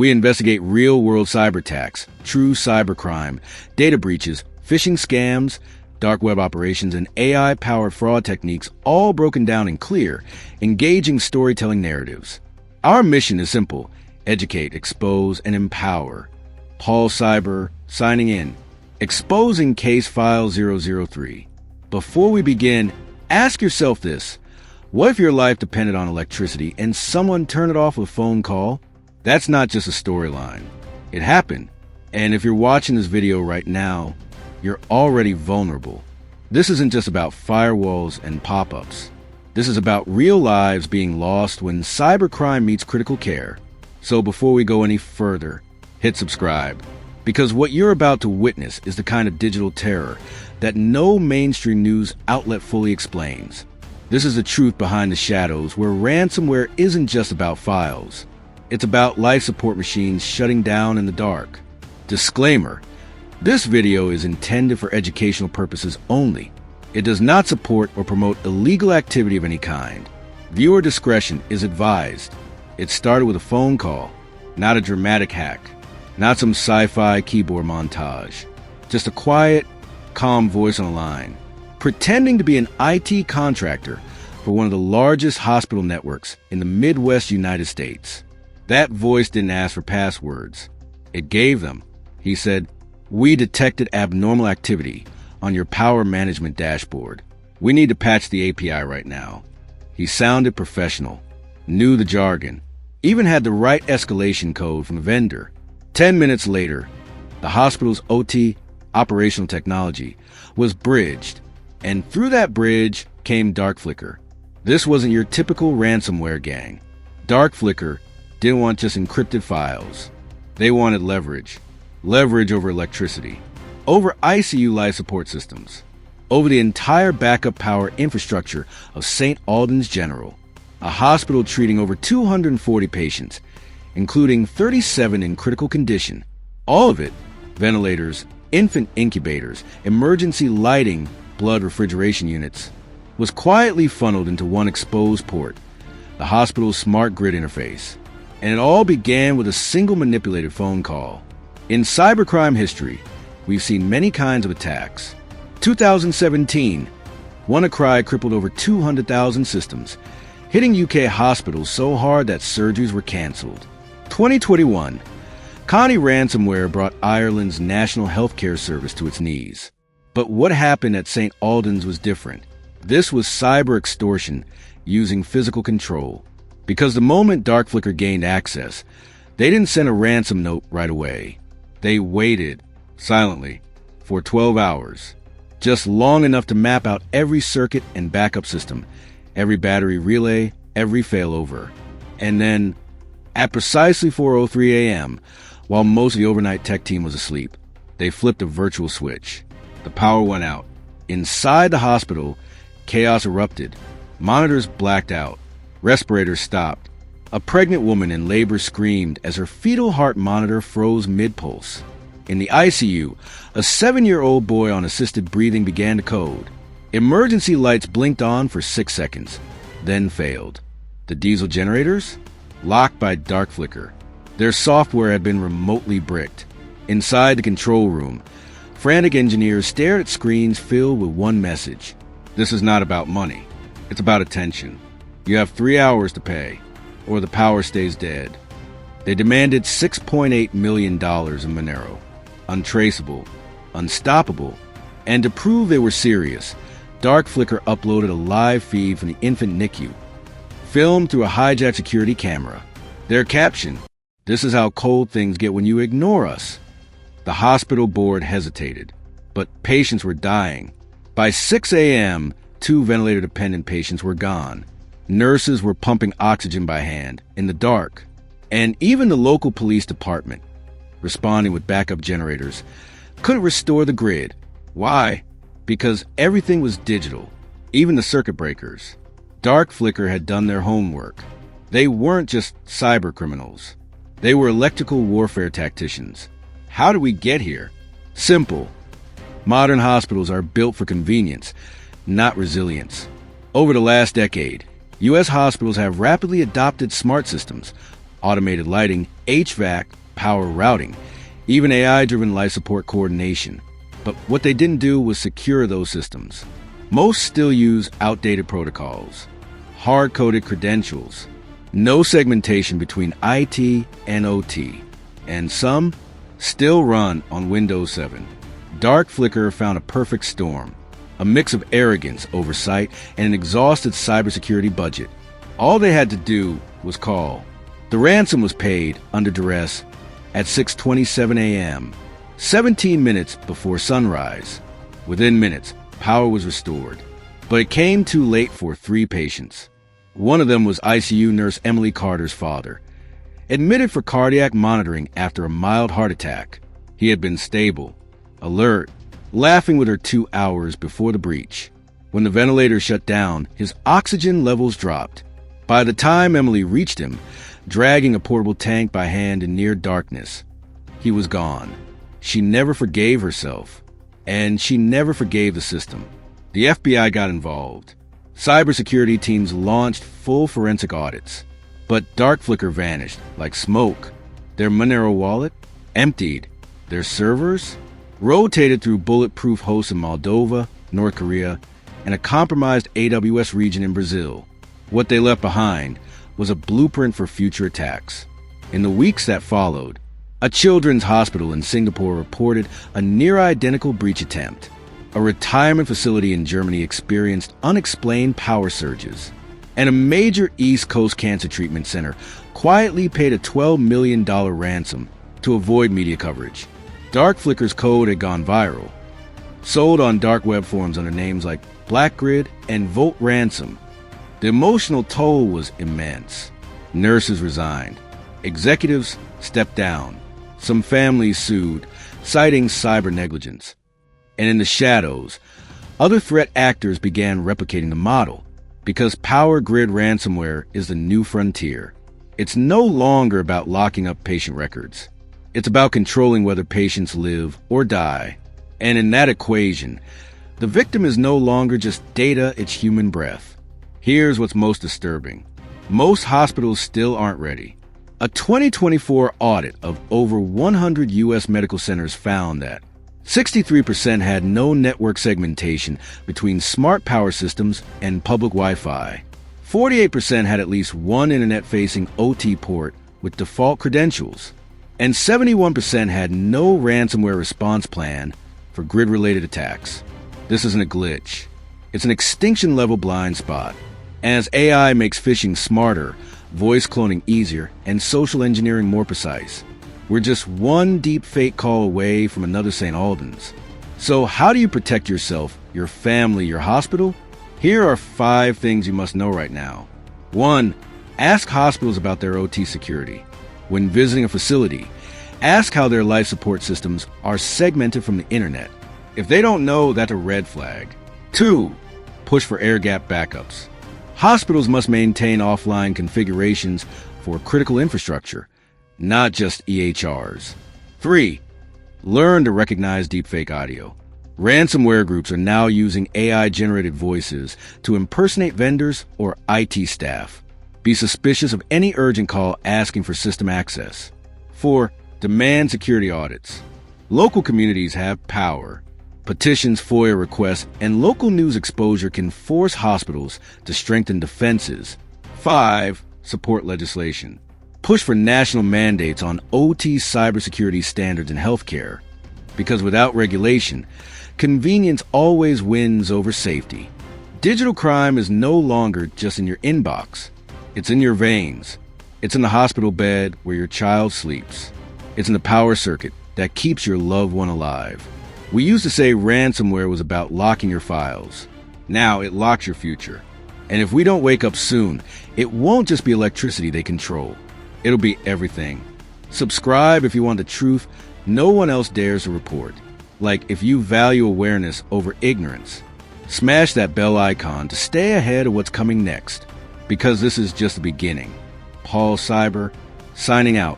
We investigate real-world cyber attacks, true cybercrime, data breaches, phishing scams, dark web operations, and AI-powered fraud techniques, all broken down in clear, engaging storytelling narratives. Our mission is simple: educate, expose, and empower. Paul Cyber, signing in. Exposing Case File 003. Before we begin, ask yourself this. What if your life depended on electricity and someone turned it off with a phone call? That's not just a storyline. It happened. And if you're watching this video right now, you're already vulnerable. This isn't just about firewalls and pop-ups. This is about real lives being lost when cybercrime meets critical care. So before we go any further, hit subscribe. Because what you're about to witness is the kind of digital terror that no mainstream news outlet fully explains. This is the truth behind the shadows, where ransomware isn't just about files. It's about life support machines shutting down in the dark. Disclaimer: this video is intended for educational purposes only. It does not support or promote illegal activity of any kind. Viewer discretion is advised. It started with a phone call, not a dramatic hack, not some sci-fi keyboard montage. Just a quiet, calm voice on the line, pretending to be an IT contractor for one of the largest hospital networks in the Midwest United States. That voice didn't ask for passwords. It gave them. He said, "We detected abnormal activity on your power management dashboard. We need to patch the API right now." He sounded professional, knew the jargon, even had the right escalation code from the vendor. 10 minutes later, the hospital's OT, operational technology, was bridged, and through that bridge came DarkFlicker. This wasn't your typical ransomware gang. DarkFlicker didn't want just encrypted files. They wanted leverage. Leverage over electricity, over ICU life support systems, over the entire backup power infrastructure of St. Alden's General, a hospital treating over 240 patients, including 37 in critical condition. All of it, ventilators, infant incubators, emergency lighting, blood refrigeration units, was quietly funneled into one exposed port, the hospital's smart grid interface. And it all began with a single manipulated phone call. In cybercrime history, we've seen many kinds of attacks. 2017, WannaCry crippled over 200,000 systems, hitting UK hospitals so hard that surgeries were cancelled. 2021, Connie ransomware brought Ireland's National Healthcare Service to its knees. But what happened at St. Alden's was different. This was cyber extortion using physical control. Because the moment DarkFlicker gained access, they didn't send a ransom note right away. They waited, silently, for 12 hours. Just long enough to map out every circuit and backup system, every battery relay, every failover. And then, at precisely 4:03 a.m., while most of the overnight tech team was asleep, they flipped a virtual switch. The power went out. Inside the hospital, chaos erupted. Monitors blacked out. Respirators stopped. A pregnant woman in labor screamed as her fetal heart monitor froze mid-pulse. In the ICU, a 7-year-old boy on assisted breathing began to code. Emergency lights blinked on for 6 seconds, then failed. The diesel generators? Locked by DarkFlicker. Their software had been remotely bricked. Inside the control room, frantic engineers stared at screens filled with one message. This is not about money. It's about attention. You have 3 hours to pay, or the power stays dead. They demanded $6.8 million in Monero, untraceable, unstoppable, and to prove they were serious, DarkFlicker uploaded a live feed from the infant NICU, filmed through a hijacked security camera. Their caption: "This is how cold things get when you ignore us." The hospital board hesitated, but patients were dying. By 6 a.m., 2 ventilator-dependent patients were gone. Nurses were pumping oxygen by hand, in the dark. And even the local police department, responding with backup generators, couldn't restore the grid. Why? Because everything was digital, even the circuit breakers. DarkFlicker had done their homework. They weren't just cybercriminals. They were electrical warfare tacticians. How did we get here? Simple. Modern hospitals are built for convenience, not resilience. Over the last decade, U.S. hospitals have rapidly adopted smart systems, automated lighting, HVAC, power routing, even AI-driven life support coordination. But what they didn't do was secure those systems. Most still use outdated protocols, hard-coded credentials, no segmentation between IT and OT, and some still run on Windows 7. DarkFlicker found a perfect storm, a mix of arrogance, oversight, and an exhausted cybersecurity budget. All they had to do was call. The ransom was paid under duress at 6:27 a.m., 17 minutes before sunrise. Within minutes, power was restored, but it came too late for 3 patients. One of them was ICU nurse Emily Carter's father, admitted for cardiac monitoring after a mild heart attack. He had been stable, alert, laughing with her 2 hours before the breach. When the ventilator shut down, his oxygen levels dropped. By the time Emily reached him, dragging a portable tank by hand in near darkness, he was gone. She never forgave herself, and she never forgave the system. The FBI got involved. Cybersecurity teams launched full forensic audits. But DarkFlicker vanished like smoke. Their Monero wallet emptied. Their servers rotated through bulletproof hosts in Moldova, North Korea, and a compromised AWS region in Brazil. What they left behind was a blueprint for future attacks. In the weeks that followed, a children's hospital in Singapore reported a near-identical breach attempt. A retirement facility in Germany experienced unexplained power surges. And a major East Coast cancer treatment center quietly paid a $12 million ransom to avoid media coverage. DarkFlicker's code had gone viral, sold on dark web forums under names like BlackGrid and Volt Ransom. The emotional toll was immense. Nurses resigned. Executives stepped down. Some families sued, citing cyber negligence. And in the shadows, other threat actors began replicating the model, because power grid ransomware is the new frontier. It's no longer about locking up patient records. It's about controlling whether patients live or die. And in that equation, the victim is no longer just data, it's human breath. Here's what's most disturbing. Most hospitals still aren't ready. A 2024 audit of over 100 U.S. medical centers found that 63% had no network segmentation between smart power systems and public Wi-Fi. 48% had at least one internet-facing OT port with default credentials. And 71% had no ransomware response plan for grid-related attacks. This isn't a glitch. It's an extinction-level blind spot. As AI makes phishing smarter, voice cloning easier, and social engineering more precise, we're just one deep fake call away from another St. Alden's. So how do you protect yourself, your family, your hospital? Here are 5 things you must know right now. 1. Ask hospitals about their OT security. When visiting a facility, ask how their life support systems are segmented from the internet. If they don't know, that's a red flag. 2. Push for air-gap backups. Hospitals must maintain offline configurations for critical infrastructure, not just EHRs. 3. Learn to recognize deepfake audio. Ransomware groups are now using AI-generated voices to impersonate vendors or IT staff. Be suspicious of any urgent call asking for system access. 4. Demand security audits. Local communities have power. Petitions, FOIA requests, and local news exposure can force hospitals to strengthen defenses. 5. Support legislation. Push for national mandates on OT cybersecurity standards in healthcare. Because without regulation, convenience always wins over safety. Digital crime is no longer just in your inbox. It's in your veins. It's in the hospital bed where your child sleeps. It's in the power circuit that keeps your loved one alive. We used to say ransomware was about locking your files. Now it locks your future. And if we don't wake up soon, it won't just be electricity they control. It'll be everything. Subscribe if you want the truth no one else dares to report. Like if you value awareness over ignorance. Smash that bell icon to stay ahead of what's coming next. Because this is just the beginning. Paul Cyber, signing out.